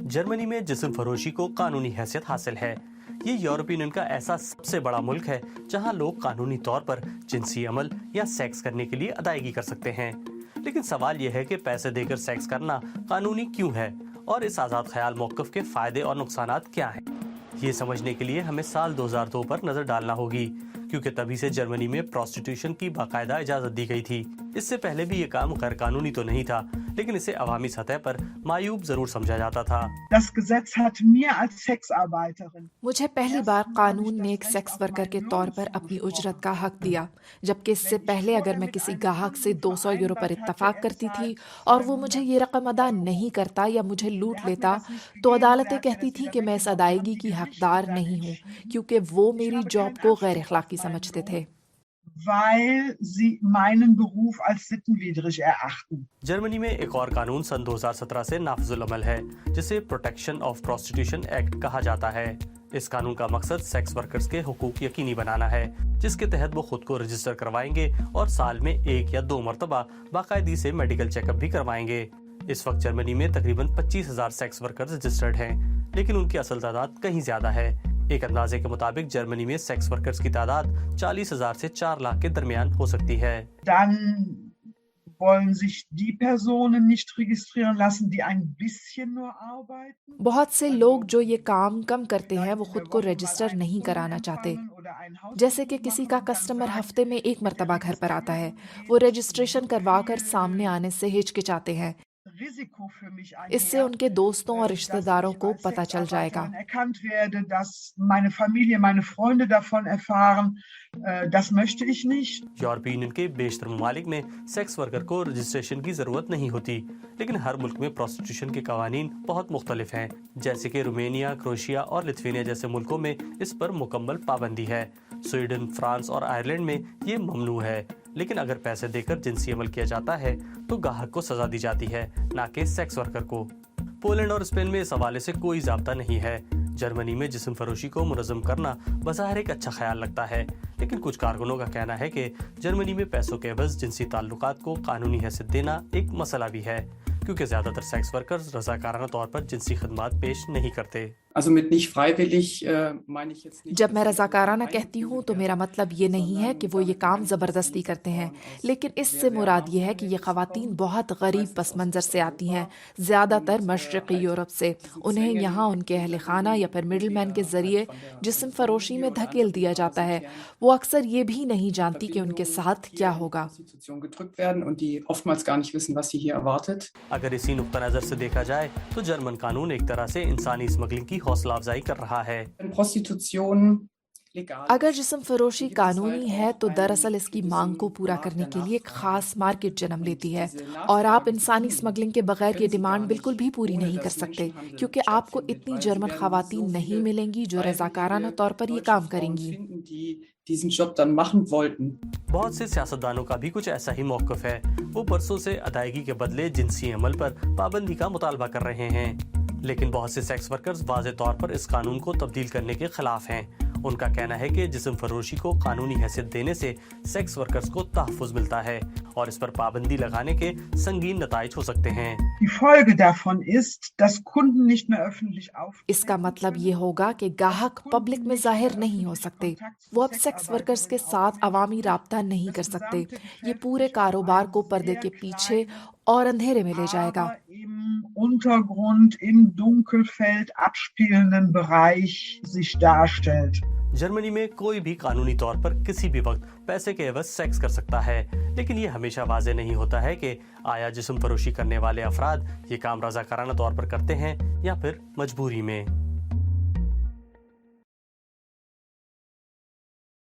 Germany में जिस्म फरोशी को कानूनी हैसियत हासिल है। ये यूरोपीय यूनियन का ऐसा सबसे बड़ा मुल्क है जहां लोग कानूनी तौर पर जिनसी अमल या सेक्स करने के लिए अदायगी कर सकते हैं। लेकिन सवाल यह है कि पैसे देकर सेक्स करना कानूनी क्यों है और इस आज़ाद ख्याल मौक़िफ़ के फ़ायदे और नुकसानात क्या हैं। ये समझने के लिए हमें साल 2002 पर नज़र डालना होगी, क्योंकि तभी से जर्मनी में प्रोस्टिट्यूशन की बाकायदा इजाज़त दी गई थी। इससे पहले भी ये काम गैर कानूनी तो नहीं था, लेकिन इसे अवामी सतह पर मायूब जरूर समझा जाता था। मुझे पहली बार कानून ने एक सेक्स वर्कर के तौर पर अपनी उजरत का हक दिया, जबकि इससे पहले अगर मैं किसी ग्राहक से 200 यूरो पर इत्तफाक करती थी और वो मुझे ये रकम अदा नहीं करता या मुझे लूट लेता, तो अदालतें कहती थी कि मैं इस अदायगी की हकदार नहीं हूँ, क्योंकि वो मेरी जॉब को गैर अखलाकी समझते थे। weil sie meinen Beruf als sittenwidrig erachten. Germany में एक और कानून सन 2017 से नाफिजुल अमल है, जिसे प्रोटेक्शन ऑफ प्रोस्टिट्यूशन एक्ट कहा जाता है। इस कानून का मकसद सेक्स वर्कर्स के हुकूक यकीनी बनाना है, जिसके तहत वो खुद को रजिस्टर करवाएंगे और साल में 1 या 2 मरतबा बाकायदी से मेडिकल चेकअप भी करवाएंगे। इस वक्त जर्मनी में तकरीबन 25,000 सेक्स वर्कर्स रजिस्टर्ड हैं, लेकिन उनकी असल तादाद कहीं ज्यादा है। एक अंदाजे के मुताबिक जर्मनी में सेक्स वर्कर्स की तादाद 40,000 से 4 लाख के दरमियान हो सकती है। Dann wollen sich die Personen nicht registrieren lassen, die ein bisschen nur arbeiten. बहुत से लोग जो ये काम कम करते हैं वो खुद को रजिस्टर नहीं कराना चाहते। जैसे कि किसी का कस्टमर हफ्ते में 1 मरतबा घर पर आता है, वो रजिस्ट्रेशन करवाकर सामने आने से हिचकिचाते हैं। इससे उनके दोस्तों और रिश्तेदारों को पता चल जाएगा। यूरोपीय यूनियन के बेशतर ममालिक में सेक्स वर्कर को रजिस्ट्रेशन की जरूरत नहीं होती, लेकिन हर मुल्क में प्रोस्टिट्यूशन के कवानीन बहुत मुख्तलिफ हैं। जैसे कि रोमेनिया, क्रोएशिया और लिथुआनिया जैसे मुल्कों में इस पर मुकम्मल पाबंदी है। स्वीडन, फ्रांस और आयरलैंड में ये ममनू है, लेकिन अगर पैसे देकर जिनसी अमल किया जाता है तो गाहक को सजा दी जाती है, ना कि सेक्स वर्कर को। पोलैंड और स्पेन में इस हवाले से कोई ज़ाब्ता नहीं है। जर्मनी में जिस्म फरोशी को मुनज़्ज़म करना बज़ाहिर एक अच्छा ख्याल लगता है, लेकिन कुछ कारकुनों का कहना है कि जर्मनी में पैसों के एवज़ जिनसी ताल्लुकात को कानूनी हैसियत देना एक मसला भी है, क्योंकि ज़्यादातर सेक्स वर्कर्स रज़ाकाराना तौर पर जिनसी खदमात पेश नहीं करते। जब मैं रज़ाकाराना कहती हूँ तो मेरा मतलब ये नहीं है कि वो ये काम ज़बरदस्ती करते हैं, लेकिन इससे मुराद ये है कि ये ख़वातीन बहुत गरीब पस मंज़र से आती हैं, ज़्यादातर मशरक़ी यूरोप से। उन्हें यहाँ उनके अहल खाना या फिर मिडल मैन के ज़रिए जिस्म फरोशी में धकेल दिया जाता है। वो अक्सर ये भी नहीं जानती कि उनके साथ क्या होगा। अगर इसी नुक्ता नज़र से देखा जाए तो जर्मन कानून एक तरह से इंसानी स्मगलिंग की हौसला अफजाई कर रहा है। अगर जिस्म फरोशी कानूनी है तो दरअसल इसकी मांग को पूरा करने के लिए एक खास मार्केट जन्म लेती है, और आप इंसानी स्मगलिंग के बगैर ये डिमांड बिल्कुल भी पूरी नहीं कर सकते, क्योंकि आपको इतनी जर्मन खवातीन नहीं मिलेंगी जो रज़ाकाराना तौर पर ये काम करेंगी। बहुत से सियासतदानों का भी कुछ ऐसा ही मौक़िफ़ है। वो बरसों से अदायगी के बदले जिनसी अमल पर पाबंदी का मुतालबा कर रहे हैं, लेकिन बहुत से सेक्स वर्कर्स वाज़े तौर पर इस कानून को तब्दील करने के खिलाफ हैं। उनका कहना है कि जिस्म फरोशी को कानूनी हैसियत देने से सेक्स वर्कर्स को तहफ़्फ़ुज़ मिलता है और इस पर पाबंदी लगाने के संगीन नताइज हो सकते हैं। इसका मतलब ये होगा कि गाहक पब्लिक में जाहिर नहीं हो सकते, वो अब सेक्स वर्कर्स के साथ अवामी राब्ता नहीं कर सकते। ये पूरे कारोबार को पर्दे के पीछे और अंधेरे में ले जाएगा। Untergrund im Dunkelfeld abspielenden Bereich sich darstellt. Germany में कोई भी कानूनी तौर पर किसी भी वक्त पैसे के एवज सेक्स कर सकता है, लेकिन ये हमेशा वाज़ेह नहीं होता है कि आया जिस्म फरोशी करने वाले अफराद ये काम रज़ाकाराना तौर पर करते हैं या फिर मजबूरी में।